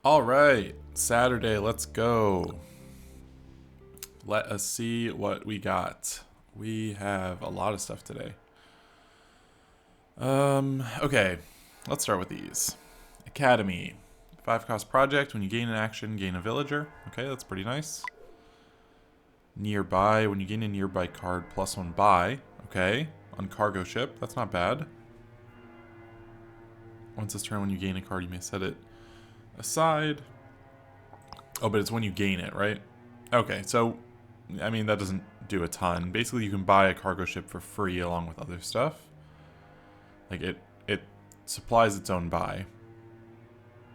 All right, Saturday, let's go. Let us see what we got. We have a lot of stuff today. Okay, let's start with these. Academy. 5 cost project. When you gain an action, gain a villager. Okay, that's pretty nice. Nearby. When you gain a nearby card, +1 buy. Okay, on cargo ship. That's not bad. Once this turn, when you gain a card, you may set it aside. Oh, but it's when you gain it, right? Okay, so, I mean, that doesn't do a ton. Basically, you can buy a cargo ship for free along with other stuff. Like, it supplies its own buy.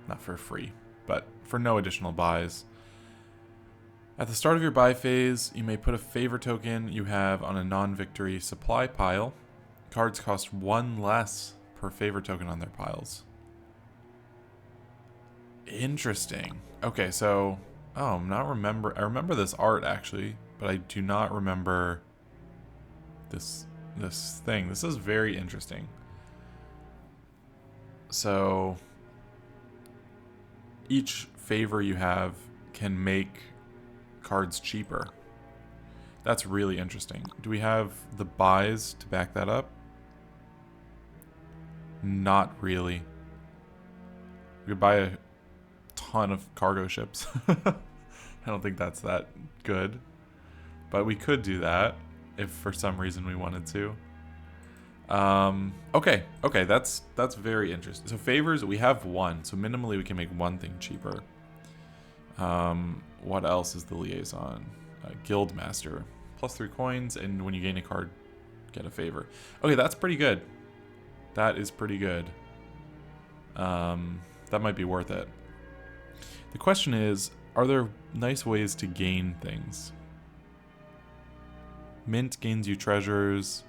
Not for free, but for no additional buys. At the start of your buy phase, you may put a favor token you have on a non-victory supply pile. Cards cost 1 less per favor token on their piles. Interesting. Okay, so I remember this art actually, but I do not remember this thing. This is very interesting. So each favor you have can make cards cheaper. That's really interesting. Do we have the buys to back that up? Not really. We could buy a ton of cargo ships. I don't think that's that good. But we could do that if for some reason we wanted to. Okay, that's very interesting. So favors, we have 1. So minimally we can make 1 thing cheaper. What else is the liaison? Guildmaster. +3 coins, and when you gain a card, get a favor. Okay, that's pretty good. That is pretty good. That might be worth it. The question is, are there nice ways to gain things? Mint gains you treasures.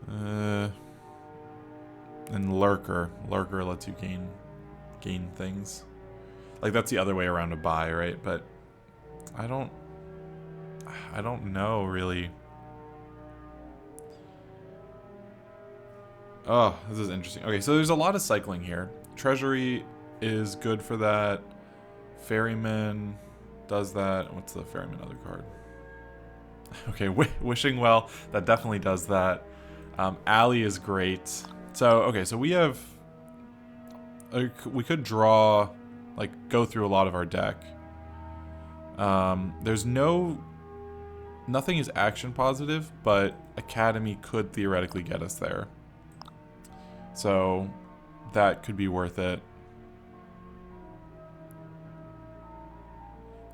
And Lurker. Lurker lets you gain things. Like, that's the other way around to buy, right? But I don't know, really. Oh, this is interesting. Okay, so there's a lot of cycling here. Treasury is good for that. Ferryman does that. What's the Ferryman other card? Okay, Wishing Well, that definitely does that. Alley is great. So, okay, so we have... we could draw... Like, go through a lot of our deck. There's nothing is action positive, but Academy could theoretically get us there. So, that could be worth it.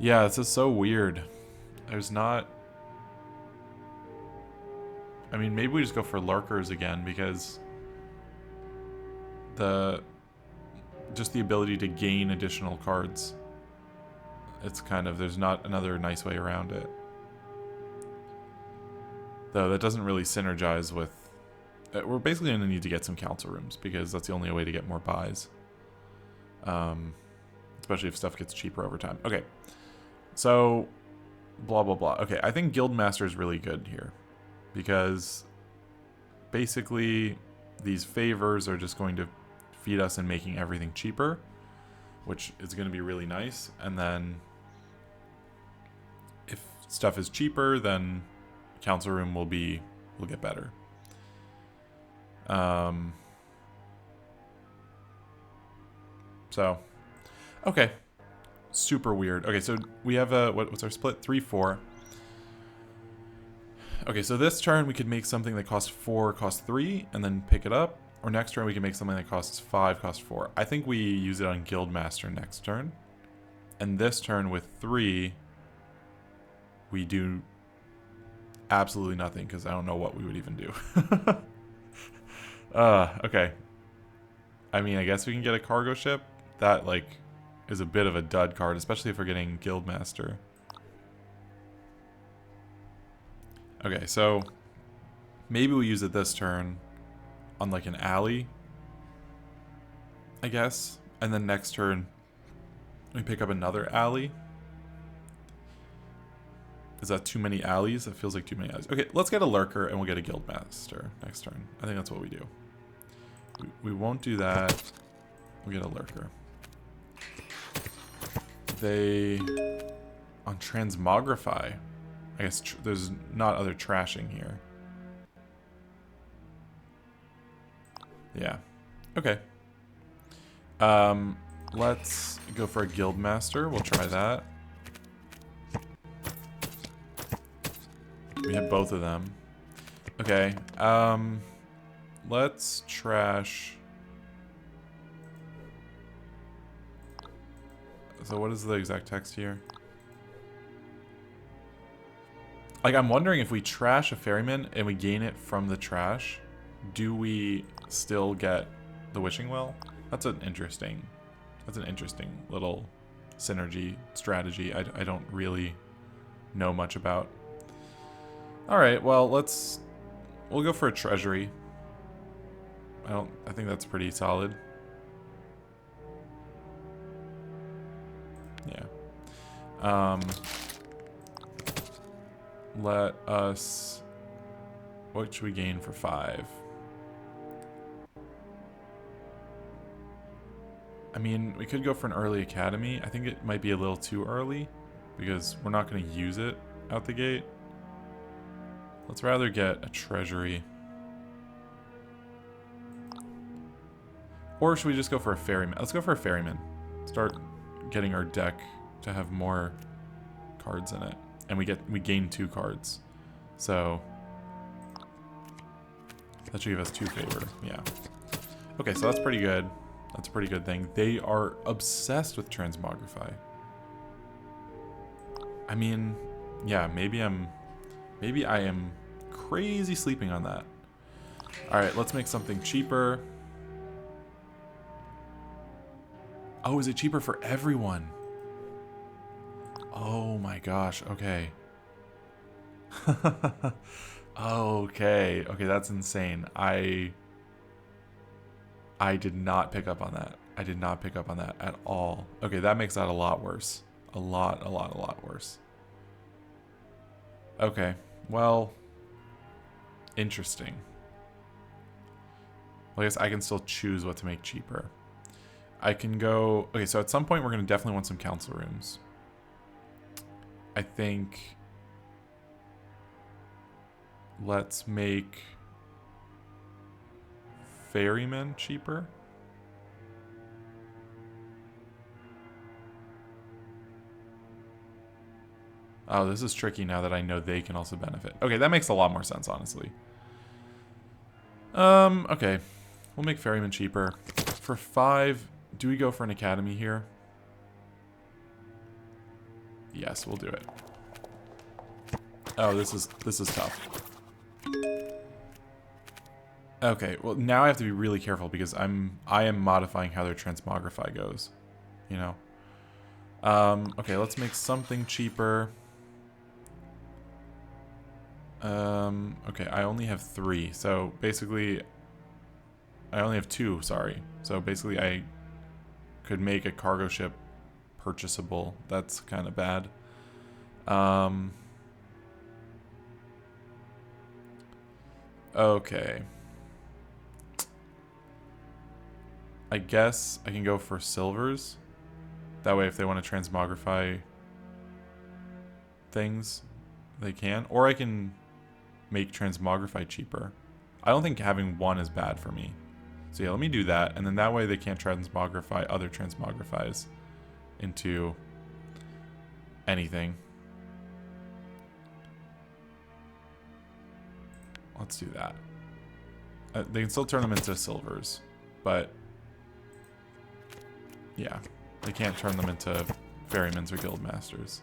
Yeah, this is so weird. There's not... I mean, maybe we just go for Lurkers again, because... Just the ability to gain additional cards. It's kind of... There's not another nice way around it. Though, that doesn't really synergize with... We're basically going to need to get some council rooms, because that's the only way to get more buys. Especially if stuff gets cheaper over time. Okay. So, blah, blah, blah. Okay, I think Guildmaster is really good here. Because, basically, these favors are just going to feed us in making everything cheaper, which is going to be really nice. And then, if stuff is cheaper, then council room will get better. So, okay. Super weird. Okay, so we have what's our split? 3-4. Okay, so this turn we could make something that costs 4, costs 3, and then pick it up. Or next turn we can make something that costs 5, costs 4. I think we use it on Guildmaster next turn. And this turn with 3, we do absolutely nothing, because I don't know what we would even do. Okay. I mean, I guess we can get a cargo ship. That, like, is a bit of a dud card, especially if we're getting Guildmaster. Okay, so maybe we use it this turn on, like, an alley, I guess. And then next turn we pick up another alley. Is that too many alleys? That feels like too many alleys. Okay, let's get a Lurker and we'll get a Guildmaster next turn. I think that's what we do. We won't do that. We get a lurker. They... On transmogrify. I guess there's not other trashing here. Yeah. Okay. Let's go for a guildmaster. We'll try that. We have both of them. Okay. Let's trash. So what is the exact text here? Like, I'm wondering if we trash a ferryman and we gain it from the trash, do we still get the wishing well? That's an interesting little synergy strategy I don't really know much about. Alright, well, we'll go for a treasury. I think that's pretty solid. Yeah. Let us... What should we gain for 5? I mean, we could go for an early academy. I think it might be a little too early because we're not going to use it out the gate. Let's rather get a treasury. Or should we just go for a ferryman? Let's go for a ferryman. Start getting our deck to have more cards in it. And we gain 2 cards. So that should give us 2 favor. Yeah. Okay, so that's pretty good. That's a pretty good thing. They are obsessed with transmogrify. I mean, yeah, maybe I am crazy sleeping on that. Alright, let's make something cheaper. Oh, is it cheaper for everyone? Oh my gosh, okay. Okay, that's insane. I did not pick up on that. I did not pick up on that at all. Okay, that makes that a lot worse. A lot worse. Okay, well, interesting. Well, I guess I can still choose what to make cheaper. I can go... Okay, so at some point we're going to definitely want some council rooms. I think... Let's make... ferrymen cheaper. Oh, this is tricky now that I know they can also benefit. Okay, that makes a lot more sense, honestly. Okay. We'll make ferrymen cheaper. For 5, do we go for an academy here? Yes, we'll do it. Oh, this is tough. Okay, well now I have to be really careful because I am modifying how their transmogrify goes. You know. Okay, let's make something cheaper. Okay, I only have 3, so basically I only have 2, sorry. So basically I could make a cargo ship purchasable. That's kind of bad. Okay. I guess I can go for silvers. That way if they want to transmogrify things, they can. Or I can make transmogrify cheaper. I don't think having 1 is bad for me. So yeah, let me do that. And then that way they can't transmogrify other transmogrifies into anything. Let's do that. They can still turn them into silvers, but yeah, they can't turn them into ferrymans or guildmasters.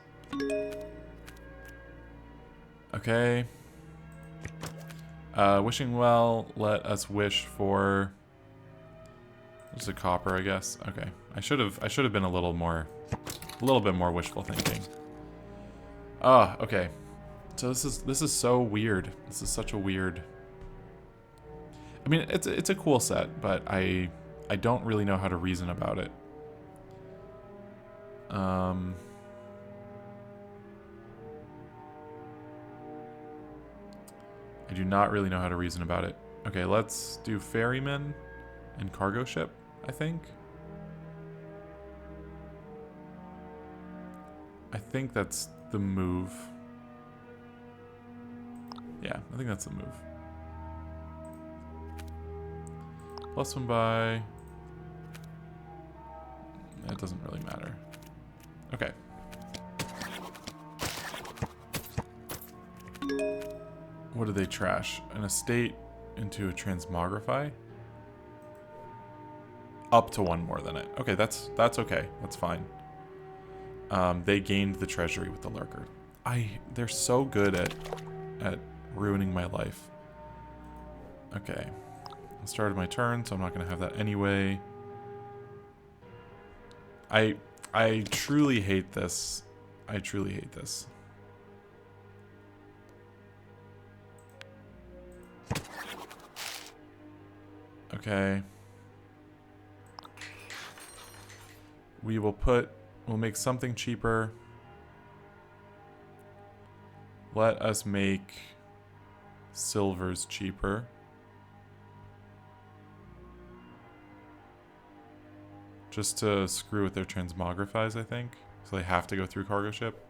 Okay. Wishing well, let us wish for just a copper, I guess. Okay. I should have been a little bit more wishful thinking. Ah, okay. So this is so weird. This is such a weird. I mean, it's a cool set, but I don't really know how to reason about it. I do not really know how to reason about it. Okay, let's do ferryman and cargo ship, I think. think that's the move. Yeah, I think that's the move. +1 by... It doesn't really matter. Okay. What did they trash? An estate into a transmogrify? Up to 1 more than it. Okay, that's okay. That's fine. They gained the treasury with the lurker. They're so good at ruining my life. Okay. I started my turn, so I'm not gonna have that anyway. I truly hate this. I truly hate this. Okay. We'll make something cheaper. Let us make silvers cheaper. Just to screw with their transmogrifies, I think. So they have to go through cargo ship.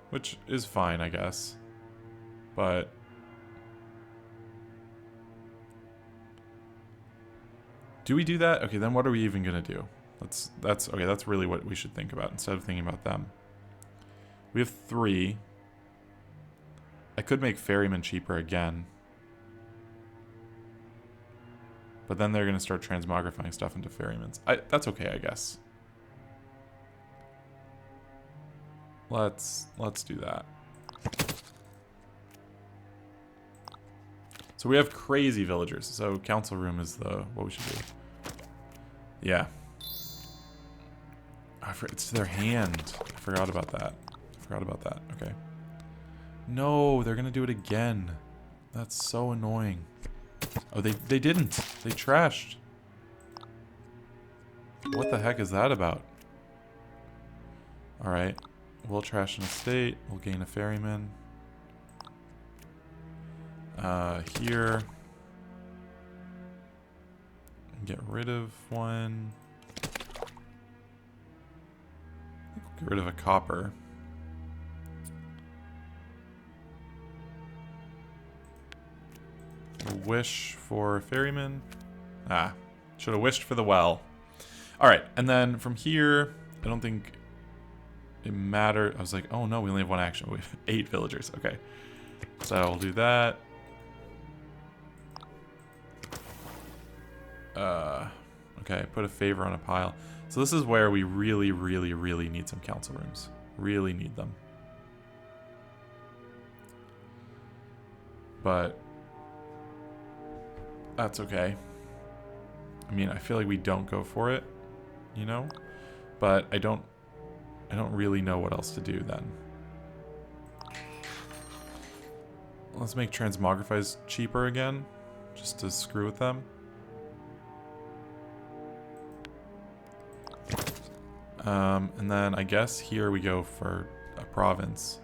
Which is fine, I guess. But... do we do that? Okay, then what are we even gonna do? That's really what we should think about instead of thinking about them. We have 3. I could make ferrymen cheaper again. But then they're gonna start transmogrifying stuff into ferrymans. That's okay, I guess. Let's do that. So we have crazy villagers. So council room is what we should do. Yeah. It's their hand. I forgot about that. Okay. No, they're gonna do it again. That's so annoying. Oh, they didn't. They trashed. What the heck is that about? Alright. We'll trash an estate. We'll gain a ferryman. Here. Get rid of 1. Get rid of a copper. We'll wish for ferryman. Should have wished for the well. Alright, and then from here, I don't think it mattered. I was like, oh no, we only have 1 action. We have 8 villagers. Okay. So we'll do that. Okay, put a favor on a pile. So this is where we really, really, really need some council rooms. Really need them. But that's okay. I mean, I feel like we don't go for it, you know? But I don't really know what else to do then. Let's make transmogrifies cheaper again, just to screw with them. And then I guess here we go for a province.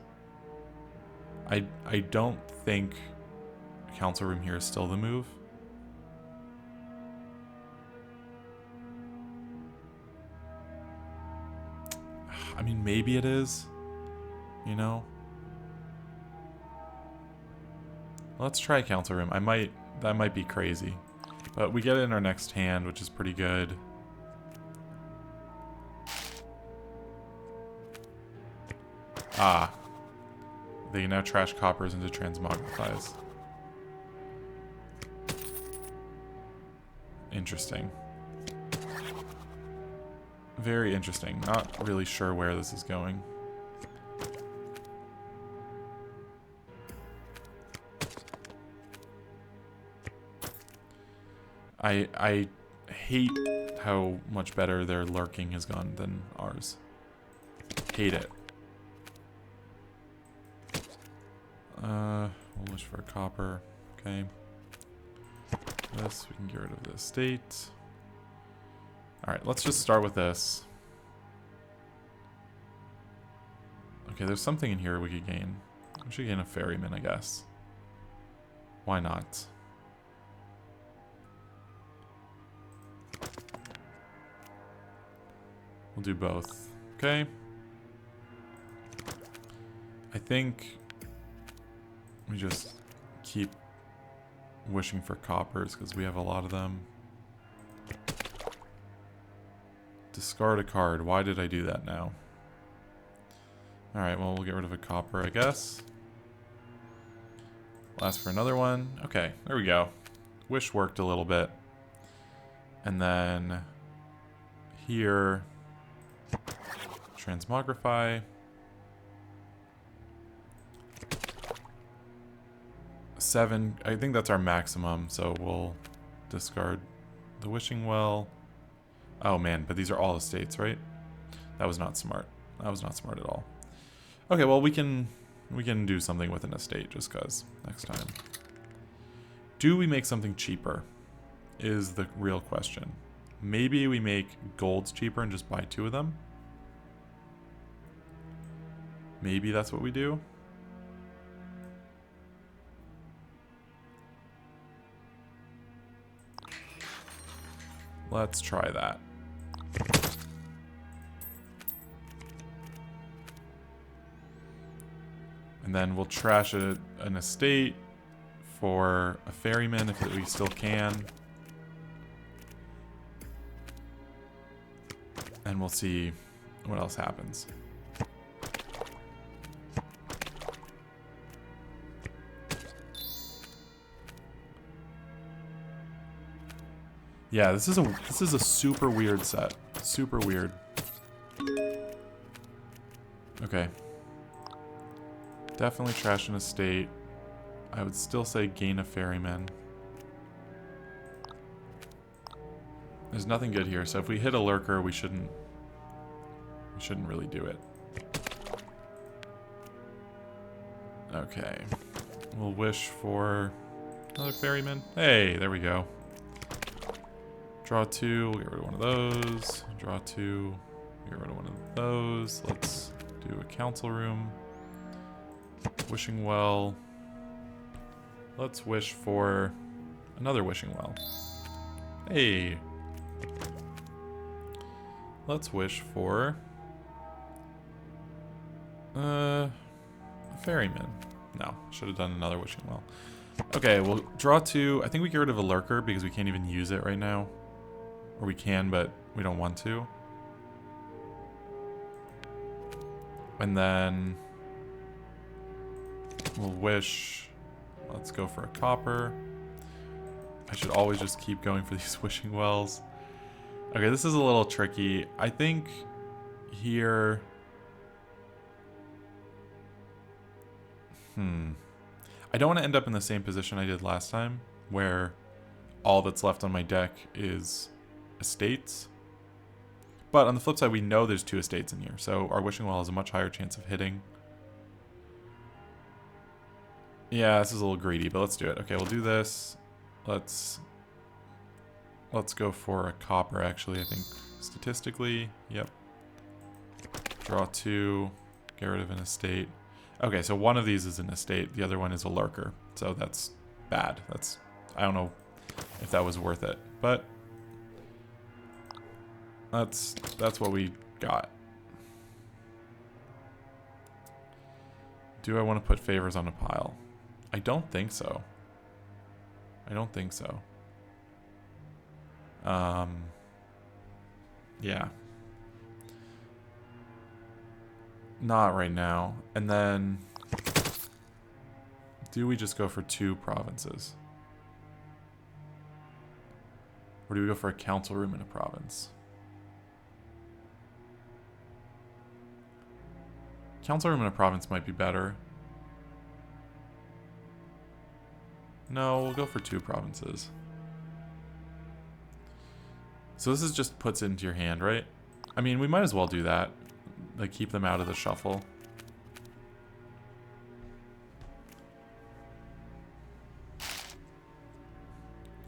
I don't think council room here is still the move. I mean, maybe it is, you know? Let's try council room. That might be crazy. But we get it in our next hand, which is pretty good. They can now trash coppers into transmogrifies. Interesting. Very interesting. Not really sure where this is going. I hate how much better their lurking has gone than ours. Hate it. We'll wish for a copper. Okay. This, we can get rid of the estate. Alright, let's just start with this. Okay, there's something in here we could gain. We should gain a ferryman, I guess. Why not? We'll do both. Okay. I think we just keep wishing for coppers because we have a lot of them. Discard a card. Why did I do that now? Alright, well, we'll get rid of a copper, I guess. We'll ask for another one. Okay, there we go. Wish worked a little bit. And then here, transmogrify. 7, I think that's our maximum, so we'll discard the wishing well. Oh man, but these are all estates, right? That was not smart. That was not smart at all. Okay, well we can do something with an estate just cause next time. Do we make something cheaper? Is the real question. Maybe we make golds cheaper and just buy 2 of them. Maybe that's what we do. Let's try that. And then we'll trash an estate for a ferryman if we still can. And we'll see what else happens. Yeah, this is a super weird set. Super weird. Okay. Definitely trash an estate. I would still say gain a ferryman. There's nothing good here, so if we hit a lurker, we shouldn't really do it. Okay. We'll wish for another ferryman. Hey, there we go. Draw 2, we'll get rid of one of those. Draw 2, get rid of one of those. Let's do a council room. Wishing well. Let's wish for another wishing well. Hey. Let's wish for a ferryman. No, should have done another wishing well. Okay, we'll draw 2. I think we get rid of a lurker because we can't even use it right now. Or we can, but we don't want to. And then we'll wish. Let's go for a copper. I should always just keep going for these wishing wells. Okay, this is a little tricky. I think here... I don't want to end up in the same position I did last time, where all that's left on my deck is estates. But on the flip side, we know there's 2 estates in here, so our wishing well has a much higher chance of hitting. Yeah, this is a little greedy, but let's do it. Okay, we'll do this. Let's go for a copper, actually, I think, statistically. Yep. Draw 2. Get rid of an estate. Okay, so one of these is an estate. The other one is a lurker. So that's bad. I don't know if that was worth it, but that's what we got. Do I want to put favors on a pile? I don't think so. I don't think so. Yeah. Not right now. And then, do we just go for 2 provinces? Or do we go for a council room in a province? Council room in a province might be better. No, we'll go for 2 provinces. So this is just puts it into your hand, right? I mean, we might as well do that. Like, keep them out of the shuffle.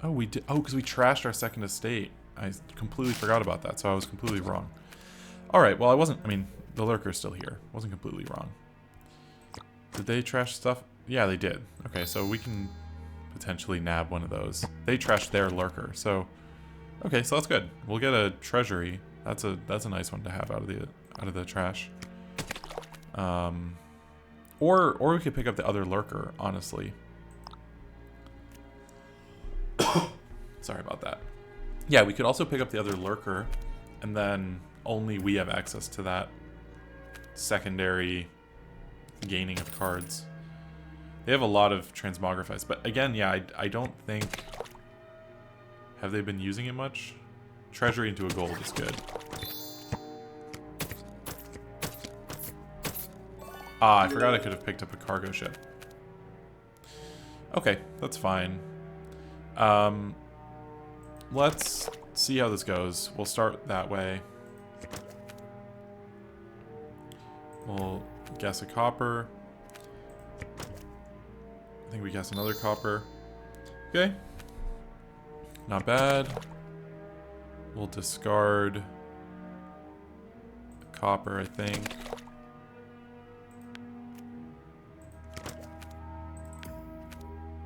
Oh, we did. Oh, because we trashed our second estate. I completely forgot about that, so I was completely wrong. Alright, well, I mean, the lurker's still here. Wasn't completely wrong. Did they trash stuff? Yeah, they did. Okay, so we can potentially nab one of those. They trashed their lurker, so... Okay, so that's good. We'll get a treasury. That's a nice one to have out of the trash. Or we could pick up the other lurker, honestly. Sorry about that. Yeah, we could also pick up the other lurker, and then only we have access to that secondary gaining of cards. They have a lot of transmogrifies, but again, yeah, I don't think... Have they been using it much? Treasury into a gold is good. Ah, I forgot I could have picked up a cargo ship. Okay, that's fine. Let's see how this goes. We'll start that way. We'll guess a copper. I think we guess another copper. Okay. Not bad. We'll discard a copper, I think.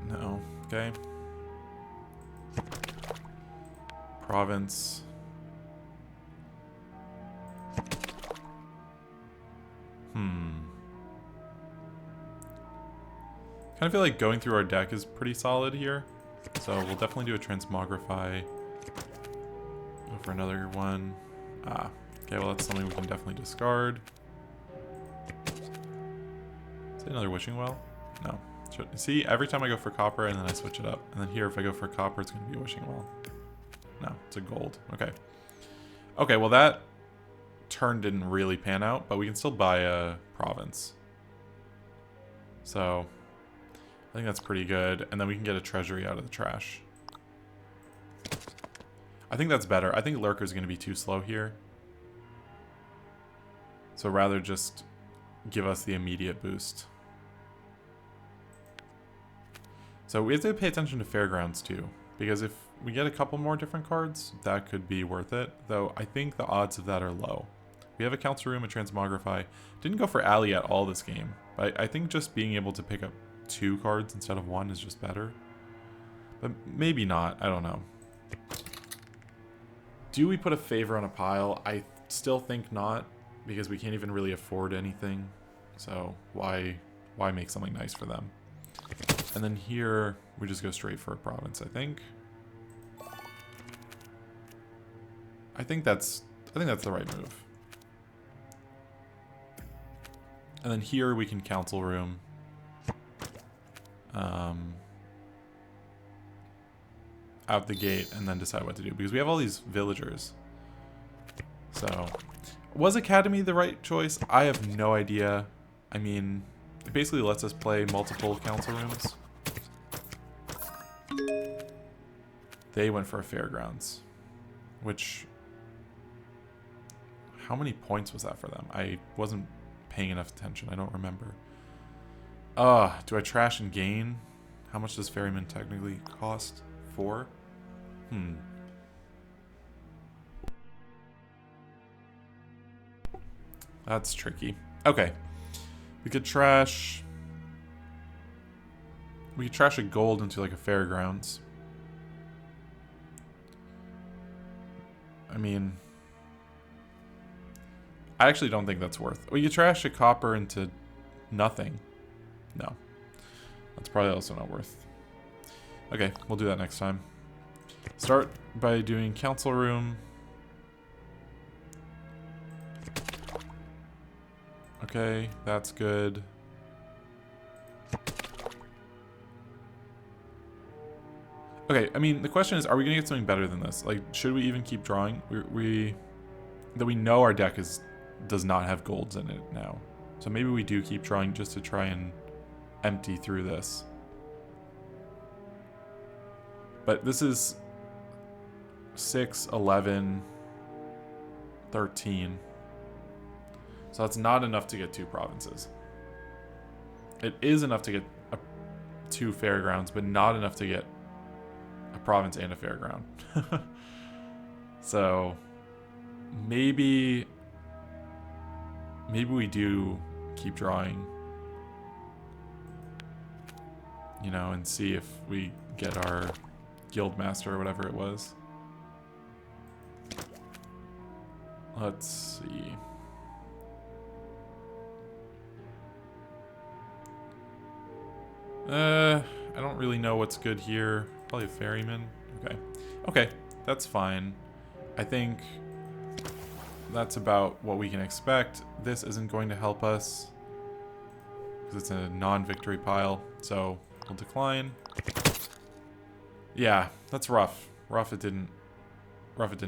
No. Okay. Province. Kind of feel like going through our deck is pretty solid here. So we'll definitely do a transmogrify. Go for another one. Ah, okay, well that's something we can definitely discard. Is it another wishing well? No. See, every time I go for copper and then I switch it up. And then here, if I go for copper, it's going to be a wishing well. No, it's a gold. Okay. Okay, well that turn didn't really pan out, but we can still buy a province. So I think that's pretty good. And then we can get a treasury out of the trash. I think that's better. I think Lurker's going to be too slow here. So rather just give us the immediate boost. So we have to pay attention to Fairgrounds too. Because if we get a couple more different cards, that could be worth it. Though I think the odds of that are low. We have a Council Room, a Transmogrify. Didn't go for Alley at all this game. But I think just being able to pick up 2 cards instead of 1 is just better. But maybe not. I don't know. Do we put a favor on a pile? I still think not. Because we can't even really afford anything. So why make something nice for them? And then here, we just go straight for a province, I think. I think that's the right move. And then here we can Council Room. Out the gate and then decide what to do. Because we have all these villagers. So, was Academy the right choice? I have no idea. I mean, it basically lets us play multiple Council Rooms. They went for a Fairgrounds. Which... How many points was that for them? I wasn't paying enough attention. I don't remember. Do I trash and gain? How much does Ferryman technically cost? 4? That's tricky. Okay. We could trash a gold into like a Fairgrounds. I mean, I actually don't think that's worth. We could trash a copper into nothing. No. That's probably also not worth. Okay, we'll do that next time. Start by doing Council Room. Okay, that's good. Okay, I mean, the question is, are we going to get something better than this? Like, should we even keep drawing? That we know our deck does not have golds in it now. So maybe we do keep drawing just to try and empty through this. But this is 6, 11, 13. So that's not enough to get 2 provinces. It is enough to get 2 fairgrounds, but not enough to get a province and a fairground. So maybe we do keep drawing, you know, and see if we get our guild master or whatever it was. Let's see. I don't really know what's good here. Probably a ferryman. Okay. Okay, that's fine. I think that's about what we can expect. This isn't going to help us because it's a non-victory pile, so we'll decline. Yeah, that's rough. Rough it didn't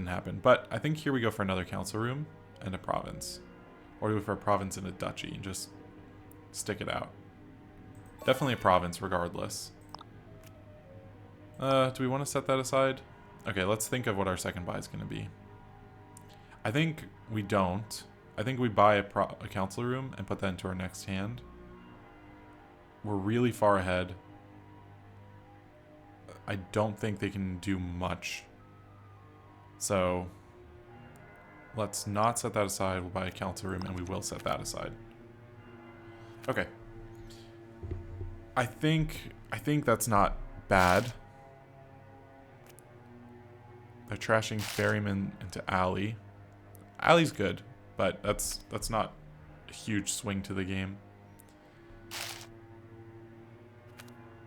happen. But I think here we go for another council room and a province. Or go for a province and a duchy and just stick it out. Definitely a province regardless. Do we want to set that aside? Okay, let's think of what our second buy is going to be. I think we don't. I think we buy a council room and put that into our next hand. We're really far ahead. I don't think they can do much. So let's not set that aside. We'll buy a council room and we will set that aside. Okay. I think that's not bad. They're trashing ferryman into alley. Alley's good, but that's not a huge swing to the game.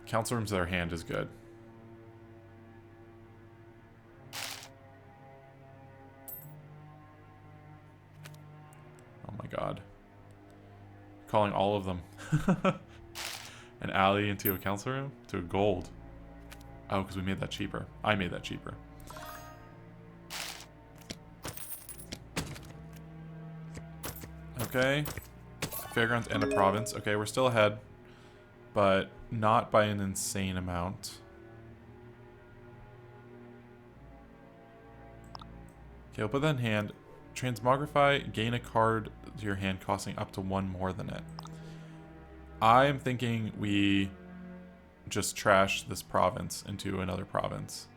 Council room to their hand is good. Oh my god. Calling all of them. An alley into a council room? To a gold. Oh, because we made that cheaper. I made that cheaper. Okay. Fairgrounds and a province. Okay, we're still ahead. But not by an insane amount. Okay, we'll put that in hand. Transmogrify, gain a card to your hand costing up to 1 more than it. I'm thinking we just trash this province into another province.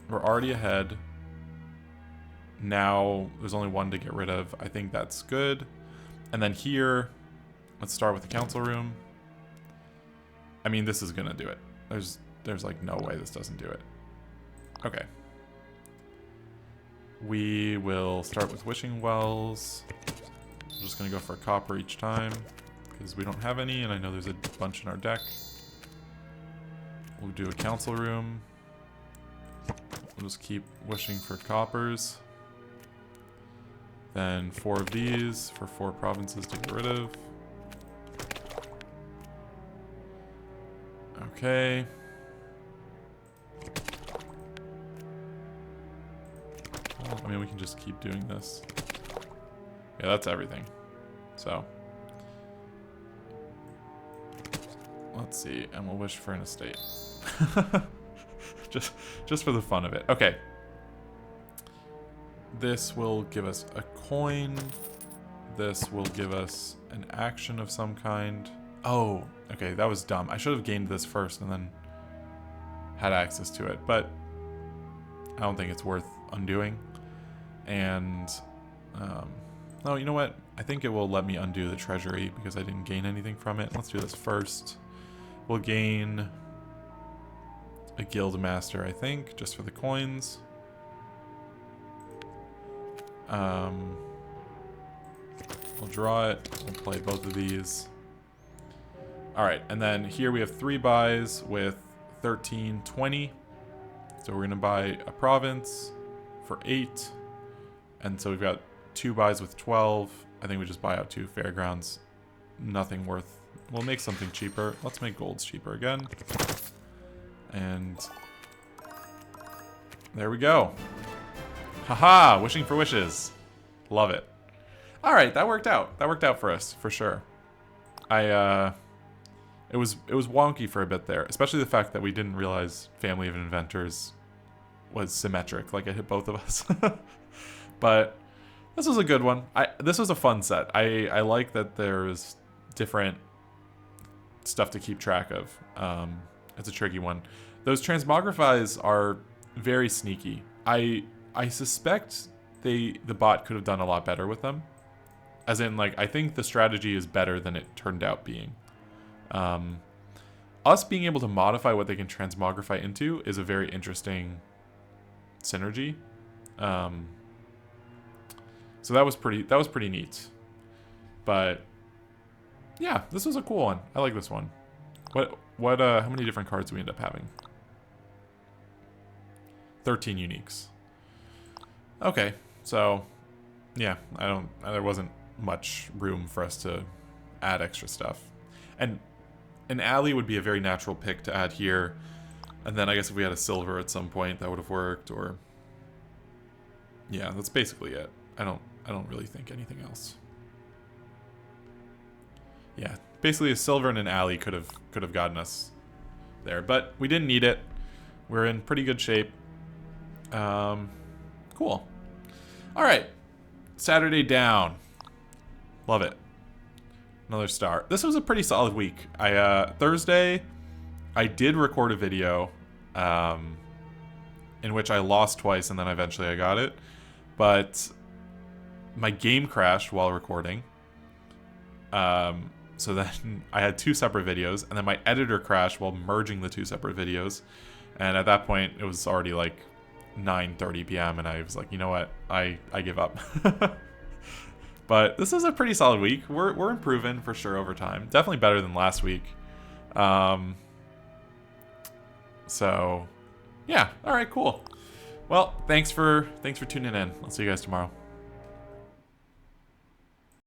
We're already ahead. Now there's only 1 to get rid of. I think that's good. And then here, let's start with the council room. I mean, this is gonna do it. There's like no way this doesn't do it. Okay. We will start with wishing wells. I'm just gonna go for a copper each time because we don't have any, and I know there's a bunch in our deck. We'll do a council room. We'll just keep wishing for coppers. Then 4 of these for 4 provinces to get rid of. Okay. Well, I mean, we can just keep doing this. Yeah, that's everything. So. Let's see. And we'll wish for an estate. just for the fun of it. Okay. This will give us a coin. This will give us an action of some kind. Oh, okay, that was dumb. I should have gained this first and then had access to it, but I don't think it's worth undoing. And, oh, you know what? I think it will let me undo the treasury because I didn't gain anything from it. Let's do this first. We'll gain a guild master, I think, just for the coins. We'll draw it. We'll play both of these. Alright, and then here we have 3 buys with 13, 20. So we're going to buy a province for 8. And so we've got 2 buys with 12. I think we just buy out 2 fairgrounds. Nothing worth... We'll make something cheaper. Let's make golds cheaper again. And... there we go. Haha! Wishing for wishes. Love it. Alright, that worked out. That worked out for us, for sure. It was wonky for a bit there. Especially the fact that we didn't realize Family of Inventors was symmetric. Like, it hit both of us. But this was a good one. This was a fun set. I like that there's different stuff to keep track of. It's a tricky one. Those transmogrifies are very sneaky. I suspect the bot could have done a lot better with them. As in, like, I think the strategy is better than it turned out being. Us being able to modify what they can transmogrify into is a very interesting synergy. So that was pretty neat. But yeah, this was a cool one. I like this one. How many different cards do we end up having? 13 uniques. Okay, so yeah, there wasn't much room for us to add extra stuff. And an alley would be a very natural pick to add here. And then I guess if we had a silver at some point, that would have worked, or yeah, that's basically it. I don't really think anything else. Yeah, basically a silver and an alley could have gotten us there, but we didn't need it. We're in pretty good shape. Cool. All right, Saturday down. Love it. Another star. This was a pretty solid week. Thursday, I did record a video, in which I lost twice, and then eventually I got it. But my game crashed while recording. So then I had two separate videos, and then my editor crashed while merging the two separate videos. And at that point, it was already like 9:30 p.m. and I was like, you know what? I give up. But this is a pretty solid week. We're improving for sure over time. Definitely better than last week. So yeah. All right, cool. Well, thanks for tuning in. I'll see you guys tomorrow.